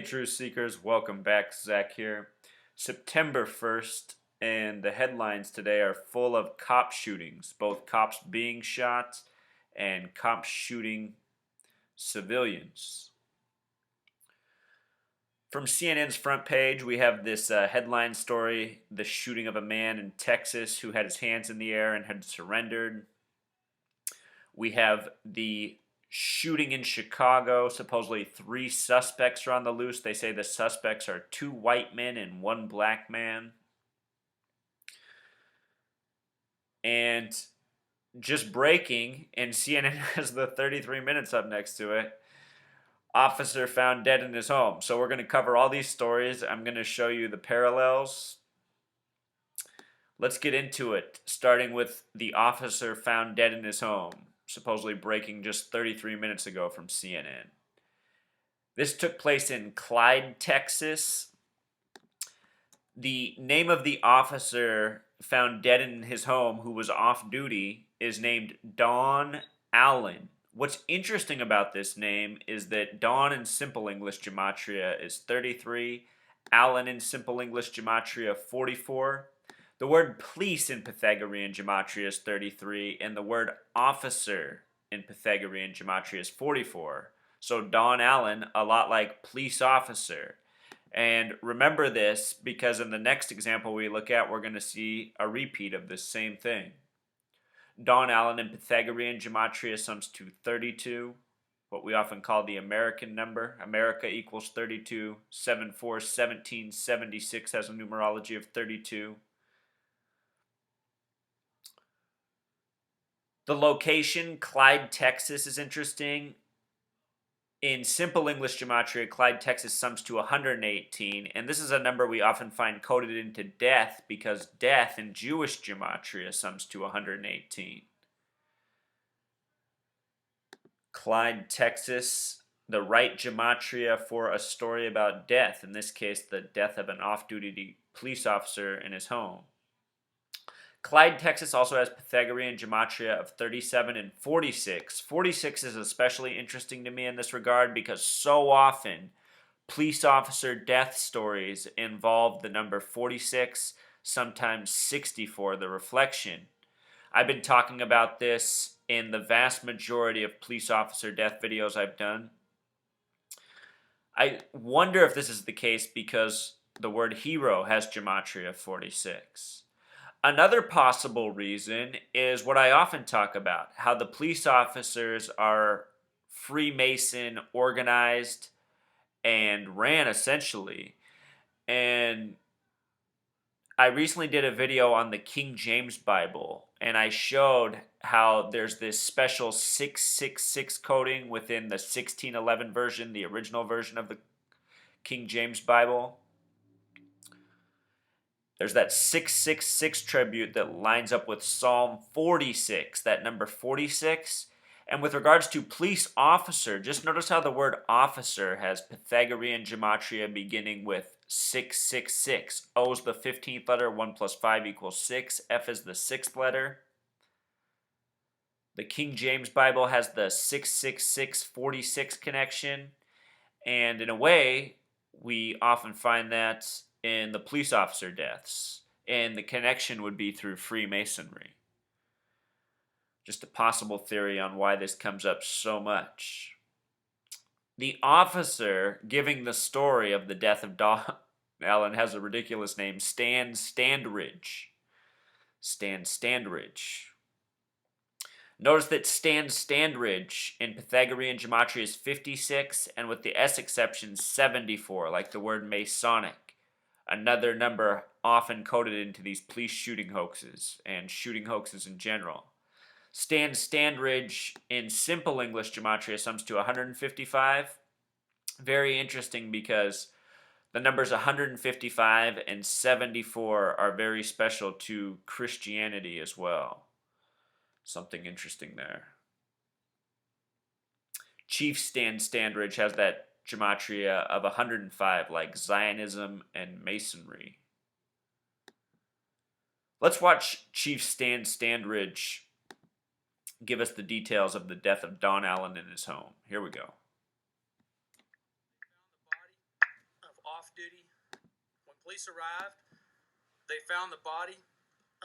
Truth Seekers, welcome back. Zach here. September 1st, and the headlines today are full of cop shootings, both cops being shot and cops shooting civilians. From CNN's front page, we have this headline story: the shooting of a man in Texas who had his hands in the air and had surrendered. We have the shooting in Chicago. Supposedly 3 suspects are on the loose. They say the suspects are 2 white men and 1 black man. And just breaking, and CNN has the 33 minutes up next to it. Officer found dead in his home. So we're going to cover all these stories. I'm going to show you the parallels. Let's get into it, starting with the officer found dead in his home, supposedly breaking just 33 minutes ago from CNN. This took place in Clyde, Texas. The name of the officer found dead in his home who was off duty is named Don Allen. What's interesting about this name is that Don in Simple English Gematria is 33, Allen in Simple English Gematria 44. The word police in Pythagorean Gematria is 33, and the word officer in Pythagorean Gematria is 44. So Don Allen, a lot like police officer. And remember this because in the next example we look at, we're going to see a repeat of this same thing. Don Allen in Pythagorean Gematria sums to 32, what we often call the American number. America equals 32. 7, 4, 17, 76 has a numerology of 32. The location, Clyde, Texas, is interesting. In Simple English Gematria, Clyde, Texas sums to 118, and this is a number we often find coded into death because death in Jewish Gematria sums to 118. Clyde, Texas, the right Gematria for a story about death, in this case, the death of an off-duty police officer in his home. Clyde, Texas also has Pythagorean Gematria of 37 and 46. 46 is especially interesting to me in this regard because so often police officer death stories involve the number 46, sometimes 64, the reflection. I've been talking about this in the vast majority of police officer death videos I've done. I wonder if this is the case because the word hero has Gematria 46. Another possible reason is what I often talk about, how the police officers are Freemason organized and ran essentially. And I recently did a video on the King James Bible, and I showed how there's this special 666 coding within the 1611 version, the original version of the King James Bible. There's that 666 tribute that lines up with Psalm 46, that number 46. And with regards to police officer, just notice how the word officer has Pythagorean Gematria beginning with 666. O is the 15th letter, 1 plus 5 equals 6. F is the 6th letter. The King James Bible has the 666-46 connection. And in a way, we often find that in the police officer deaths, and the connection would be through Freemasonry. Just a possible theory on why this comes up so much. The officer giving the story of the death of Don Allen has a ridiculous name, Stan Standridge. Stan Standridge. Notice that Stan Standridge in Pythagorean Gematria is 56, and with the S exception, 74, like the word Masonic. Another number often coded into these police shooting hoaxes and shooting hoaxes in general. Stan Standridge in Simple English Gematria sums to 155. Very interesting because the numbers 155 and 74 are very special to Christianity as well. Something interesting there. Chief Stan Standridge has that Gematria of 105, like Zionism and Masonry. Let's watch Chief Stan Standridge give us the details of the death of Don Allen in his home. Here we go. off-duty. When police arrived, they found the body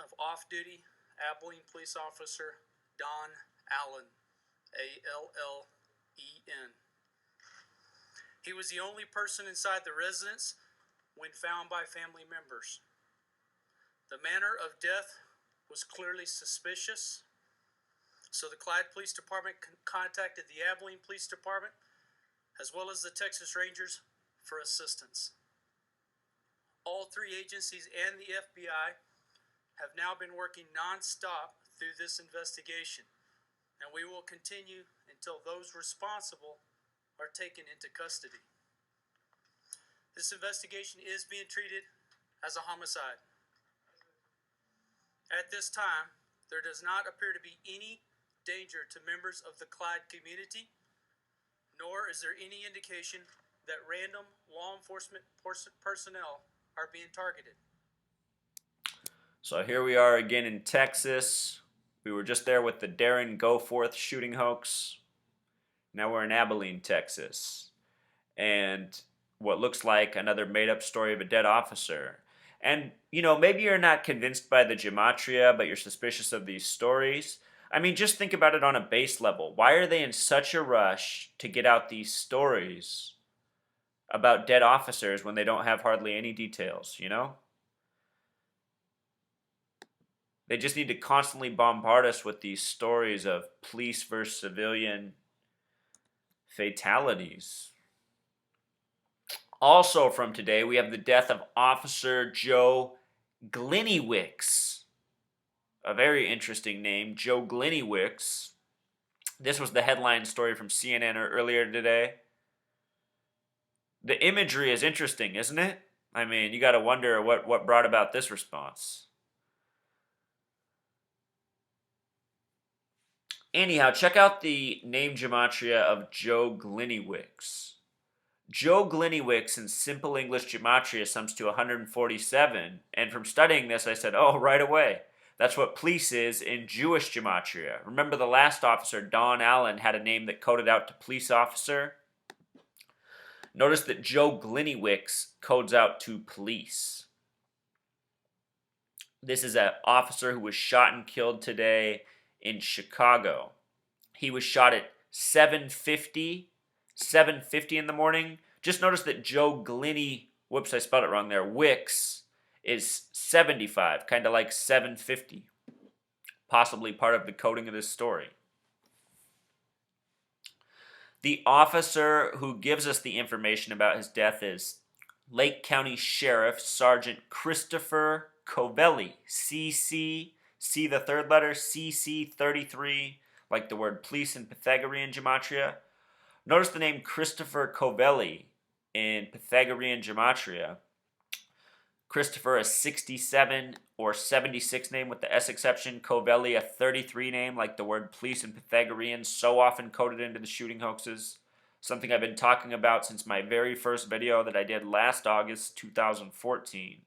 of off-duty Abilene police officer Don Allen, A-L-L-E-N. He was the only person inside the residence when found by family members. The manner of death was clearly suspicious, so the Clyde Police Department contacted the Abilene Police Department as well as the Texas Rangers for assistance. All three agencies and the FBI have now been working non-stop through this investigation, and we will continue until those responsible are taken into custody. This investigation is being treated as a homicide. At this time, there does not appear to be any danger to members of the Clyde community, nor is there any indication that random law enforcement personnel are being targeted. So here we are again in Texas. We were just there with the Darren Goforth shooting hoax. Now we're in Abilene, Texas. And what looks like another made-up story of a dead officer. And, you know, maybe you're not convinced by the gematria, but you're suspicious of these stories. I mean, just think about it on a base level. Why are they in such a rush to get out these stories about dead officers when they don't have hardly any details, you know? They just need to constantly bombard us with these stories of police versus civilian fatalities. Also from today, we have the death of Officer Joe Gliniewicz. A very interesting name, Joe Gliniewicz. This was the headline story from CNN earlier today. The imagery is interesting, isn't it? I mean, you got to wonder what brought about this response. Anyhow, check out the name gematria of Joe Gliniewicz. Joe Gliniewicz in simple English gematria sums to 147, and from studying this I said, oh, right away. That's what police is in Jewish gematria. Remember the last officer, Don Allen, had a name that coded out to police officer? Notice that Joe Gliniewicz codes out to police. This is an officer who was shot and killed today in Chicago. He was shot at 7:50 in the morning. Just notice that Joe whoops, I spelled it wrong there, Wicks is 75, kind of like 7:50. Possibly part of the coding of this story. The officer who gives us the information about his death is Lake County Sheriff Sergeant Christopher Covelli, CC, see the third letter, CC 33, like the word police in Pythagorean gematria. Notice the name Christopher Covelli in Pythagorean gematria. Christopher, a 67 or 76 name with the S exception. Covelli, a 33 name, like the word police in Pythagorean, so often coded into the shooting hoaxes. Something I've been talking about since my very first video that I did last August 2014.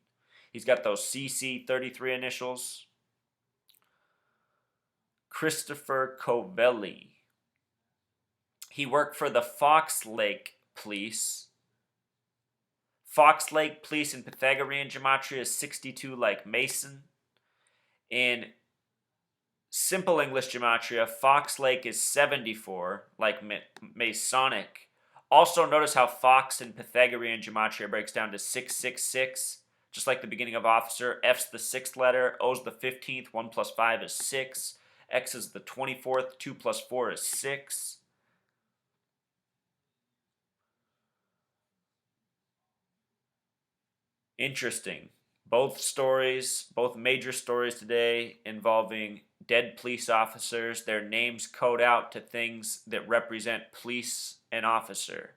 He's got those CC 33 initials. Christopher Covelli. He worked for the Fox Lake Police. Fox Lake Police in Pythagorean gematria is 62 like Mason. In simple English gematria, Fox Lake is 74 like Masonic. Also notice how Fox in Pythagorean gematria breaks down to 666, just like the beginning of officer. F's the 6th letter, O's the 15th, 1 plus 5 is 6. X is the 24th, 2 plus 4 is 6. Interesting. Both stories, both major stories today involving dead police officers. Their names code out to things that represent police and officer.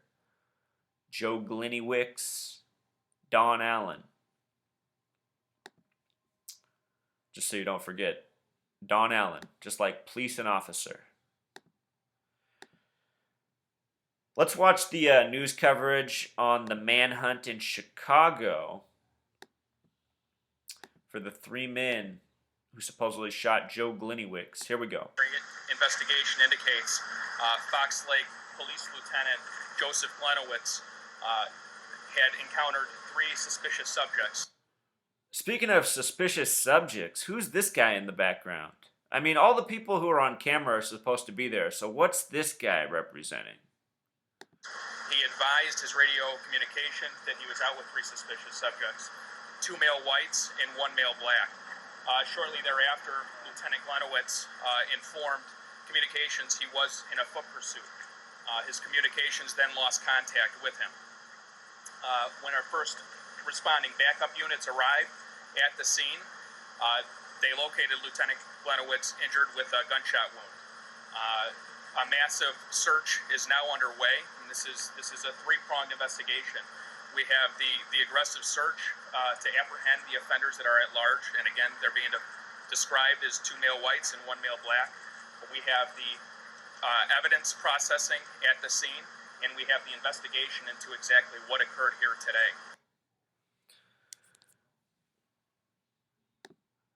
Joe Gliniewicz, Don Allen. Just so you don't forget. Don Allen, just like police and officer. Let's watch the news coverage on the manhunt in Chicago for the 3 men who supposedly shot Joe Gliniewicz. Here we go. Investigation indicates Fox Lake Police Lieutenant Joseph Gliniewicz had encountered 3 suspicious subjects. Speaking of suspicious subjects, who's this guy in the background? I mean, all the people who are on camera are supposed to be there, so what's this guy representing? He advised his radio communication that he was out with 3 suspicious subjects, 2 male whites and 1 male black. Shortly thereafter, Lieutenant Gliniewicz informed communications he was in a foot pursuit. His communications then lost contact with him. When our first responding backup units arrived at the scene, they located Lieutenant Gliniewicz injured with a gunshot wound. A massive search is now underway, and this is a 3-pronged investigation. We have the aggressive search to apprehend the offenders that are at large, and again, they're being described as 2 male whites and 1 male black. We have the evidence processing at the scene, and we have the investigation into exactly what occurred here today.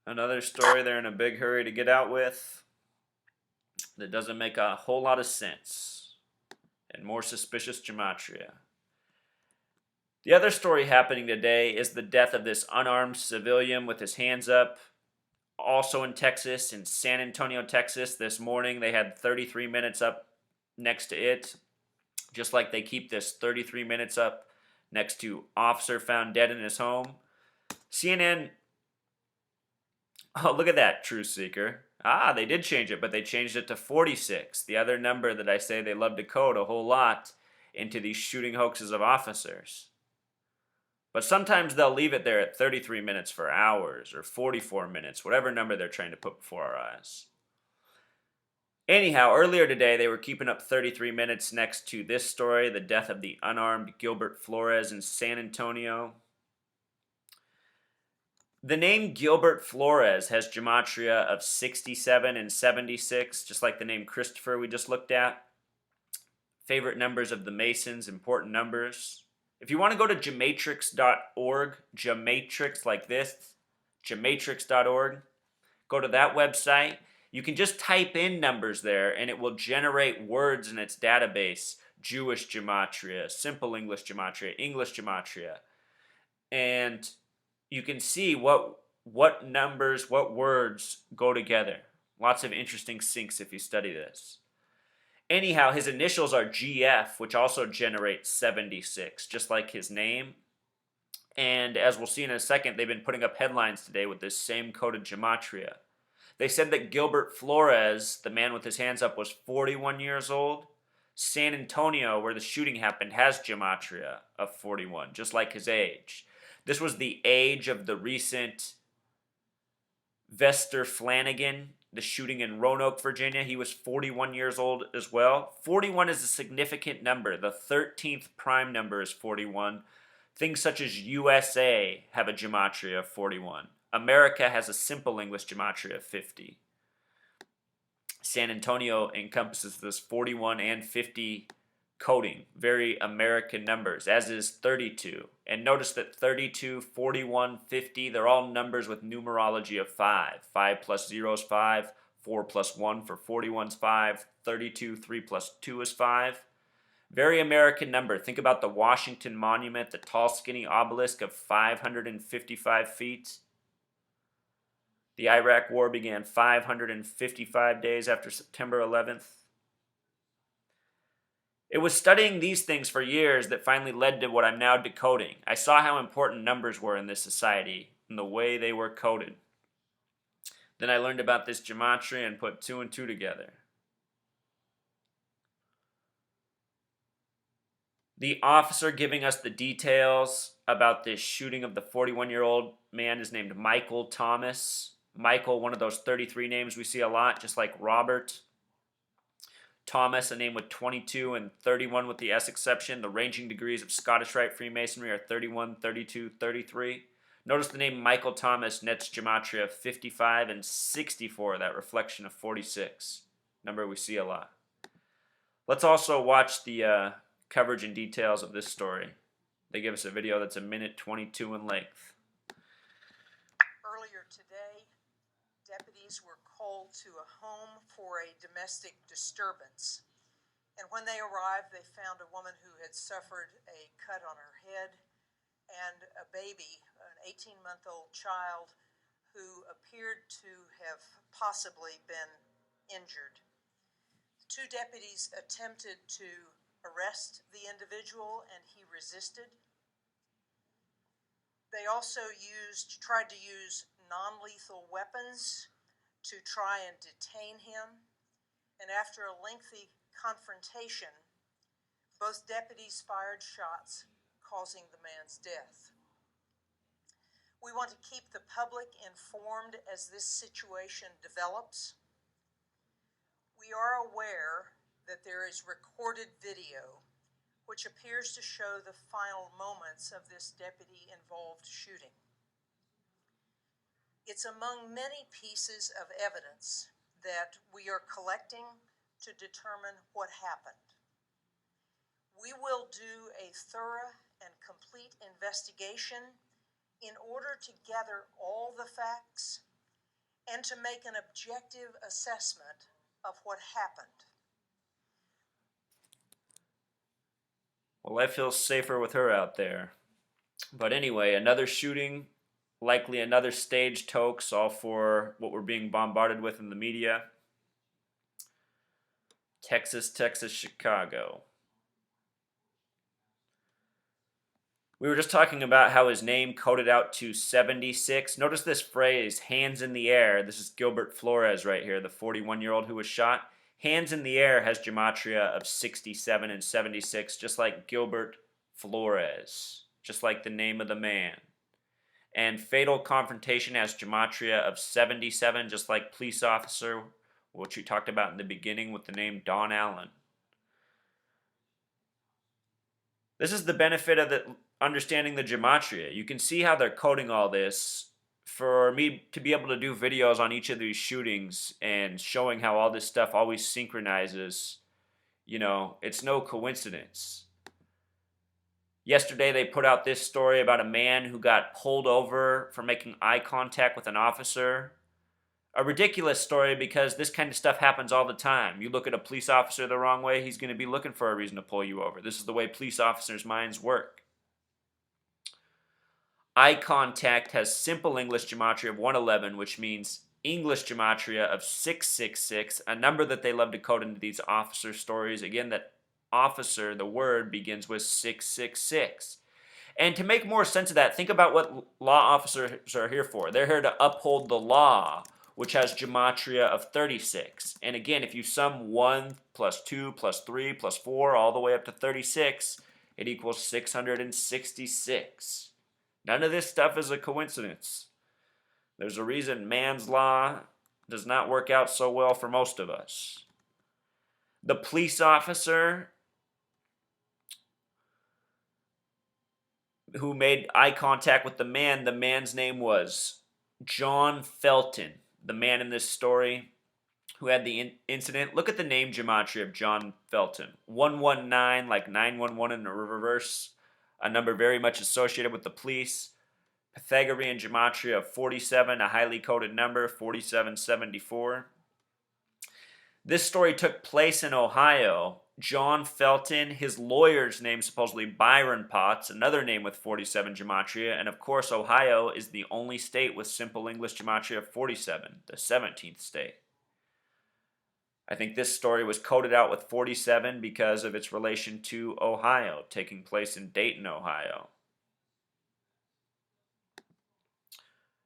Another story they're in a big hurry to get out with that doesn't make a whole lot of sense, and more suspicious gematria. The other story happening today is the death of this unarmed civilian with his hands up, also in Texas, in San Antonio, Texas. This morning they had 33 minutes up next to it, just like they keep this 33 minutes up next to officer found dead in his home. CNN, oh, look at that, Truth Seeker. They did change it, but they changed it to 46, the other number that I say they love to code a whole lot into these shooting hoaxes of officers. But sometimes they'll leave it there at 33 minutes for hours, or 44 minutes, whatever number they're trying to put before our eyes. Anyhow, earlier today, they were keeping up 33 minutes next to this story, the death of the unarmed Gilbert Flores in San Antonio. The name Gilbert Flores has gematria of 67 and 76, just like the name Christopher we just looked at. Favorite numbers of the Masons, important numbers. If you want to go to gematrix.org, gematrix like this, gematrix.org, go to that website. You can just type in numbers there and it will generate words in its database. Jewish gematria, simple English gematria, and you can see what numbers, what words go together. Lots of interesting syncs if you study this. Anyhow, his initials are GF, which also generates 76, just like his name. And as we'll see in a second, they've been putting up headlines today with this same coded gematria. They said that Gilbert Flores, the man with his hands up, was 41 years old. San Antonio, where the shooting happened, has gematria of 41, just like his age. This was the age of the recent Vester Flanagan, the shooting in Roanoke, Virginia. He was 41 years old as well. 41 is a significant number. The 13th prime number is 41. Things such as USA have a gematria of 41. America has a simple English gematria of 50. San Antonio encompasses this 41 and 50 coding, very American numbers, as is 32. And notice that 32, 41, 50, they're all numbers with numerology of 5. 5 plus 0 is 5, 4 plus 1 for 41 is 5, 32, 3 plus 2 is 5. Very American number. Think about the Washington Monument, the tall, skinny obelisk of 555 feet. The Iraq War began 555 days after September 11th. It was studying these things for years that finally led to what I'm now decoding. I saw how important numbers were in this society and the way they were coded. Then I learned about this gematria and put 2 and 2 together. The officer giving us the details about this shooting of the 41-year-old man is named Michael Thomas. Michael, one of those 33 names we see a lot, just like Robert. Thomas, a name with 22 and 31 with the S exception. The ranging degrees of Scottish Rite Freemasonry are 31, 32, 33. Notice the name Michael Thomas nets gematria of 55 and 64, that reflection of 46. Number we see a lot. Let's also watch the coverage and details of this story. They give us a video that's a minute 22 in length. Earlier today, deputies were called to a home for a domestic disturbance. And when they arrived, they found a woman who had suffered a cut on her head baby, an 18-month-old child who appeared to have possibly been injured. The two deputies attempted to arrest the individual and he resisted. They also tried to use non-lethal weapons to try and detain him. And after a lengthy confrontation, both deputies fired shots, causing the man's death. We want to keep the public informed as this situation develops. We are aware that there is recorded video which appears to show the final moments of this deputy-involved shooting. It's among many pieces of evidence that we are collecting to determine what happened. We will do a thorough and complete investigation in order to gather all the facts and to make an objective assessment of what happened. Well, I feel safer with her out there. But anyway, another shooting, likely another staged hoax, all for what we're being bombarded with in the media. Texas, Chicago. We were just talking about how his name coded out to 76. Notice this phrase, hands in the air. This is Gilbert Flores right here, the 41-year-old who was shot. Hands in the air has gematria of 67 and 76, just like Gilbert Flores, just like the name of the man. And fatal confrontation has gematria of 77, just like police officer, which we talked about in the beginning with the name Don Allen. This is the benefit of understanding the gematria. You can see how they're coding all this. For me to be able to do videos on each of these shootings and showing how all this stuff always synchronizes, it's no coincidence. Yesterday they put out this story about a man who got pulled over for making eye contact with an officer. A ridiculous story because this kind of stuff happens all the time. You look at a police officer the wrong way, he's going to be looking for a reason to pull you over. This is the way police officers' minds work. Eye contact has simple English gematria of 111, which means English gematria of 666, a number that they love to code into these officer stories. Again, that officer, the word, begins with 666. And to make more sense of that, think about what law officers are here for. They're here to uphold the law, which has gematria of 36. And again, if you sum 1 plus 2 plus 3 plus 4 all the way up to 36, it equals 666. None of this stuff is a coincidence. There's a reason man's law does not work out so well for most of us. The police officer who made eye contact with the man's name was John Felton, the man in this story who had the incident. Look at the name gematria of John Felton. 119, like 911 in reverse, a number very much associated with the police. Pythagorean gematria of 47, a highly coded number, 4774. This story took place in Ohio. John Felton, his lawyer's name supposedly Byron Potts, another name with 47 gematria, and of course Ohio is the only state with simple English gematria of 47, the 17th state. I think this story was coded out with 47 because of its relation to Ohio, taking place in Dayton, Ohio.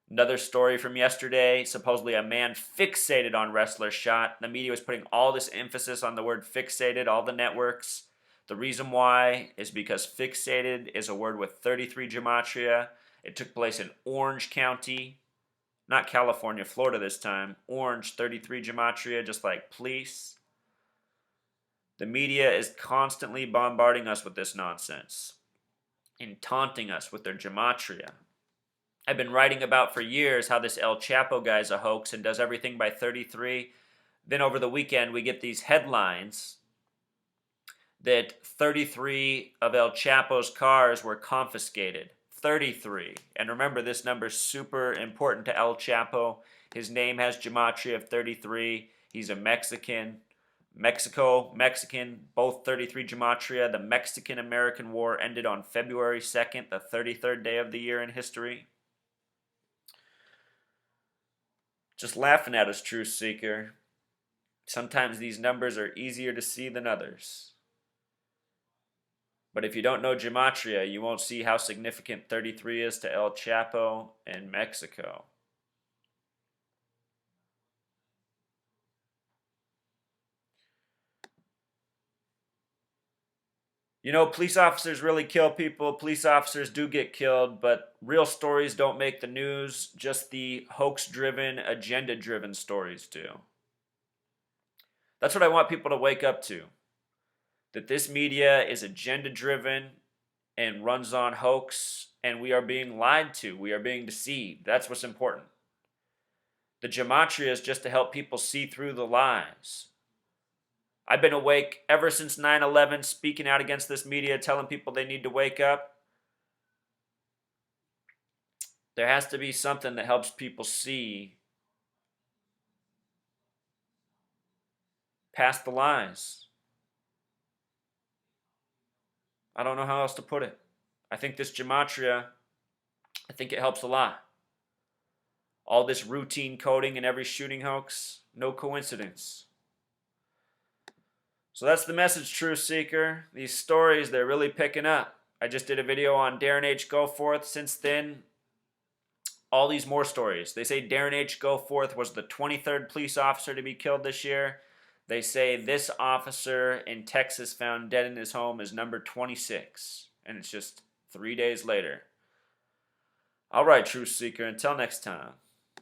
Another story from yesterday, supposedly a man fixated on wrestler shot. The media was putting all this emphasis on the word fixated, all the networks. The reason why is because fixated is a word with 33 gematria. It took place in Orange County, not California, Florida this time. Orange, 33 gematria, just like police. The media is constantly bombarding us with this nonsense and taunting us with their gematria. I've been writing about for years how this El Chapo guy is a hoax and does everything by 33. Then over the weekend we get these headlines that 33 of El Chapo's cars were confiscated. 33. And remember, this number is super important to El Chapo. His name has gematria of 33. He's a Mexican. Mexico, Mexican, both 33 gematria. The Mexican-American War ended on February 2nd, the 33rd day of the year in history. Just laughing at us, Truth Seeker. Sometimes these numbers are easier to see than others. But if you don't know gematria, you won't see how significant 33 is to El Chapo and Mexico. You know, police officers really kill people. Police officers do get killed, but real stories don't make the news. Just the hoax-driven, agenda-driven stories do. That's what I want people to wake up to. That this media is agenda-driven and runs on hoax, and we are being lied to. We are being deceived. That's what's important. The gematria is just to help people see through the lies. I've been awake ever since 9/11, speaking out against this media, telling people they need to wake up. There has to be something that helps people see past the lies. I don't know how else to put it. I think this gematria, I think it helps a lot. All this routine coding in every shooting hoax, no coincidence. So that's the message, Truth Seeker. These stories, they're really picking up. I just did a video on Darren H. Goforth. Since then, all these more stories. They say Darren H. Goforth was the 23rd police officer to be killed this year. They say this officer in Texas found dead in his home is number 26. And it's just 3 days later. All right, Truth Seeker, until next time.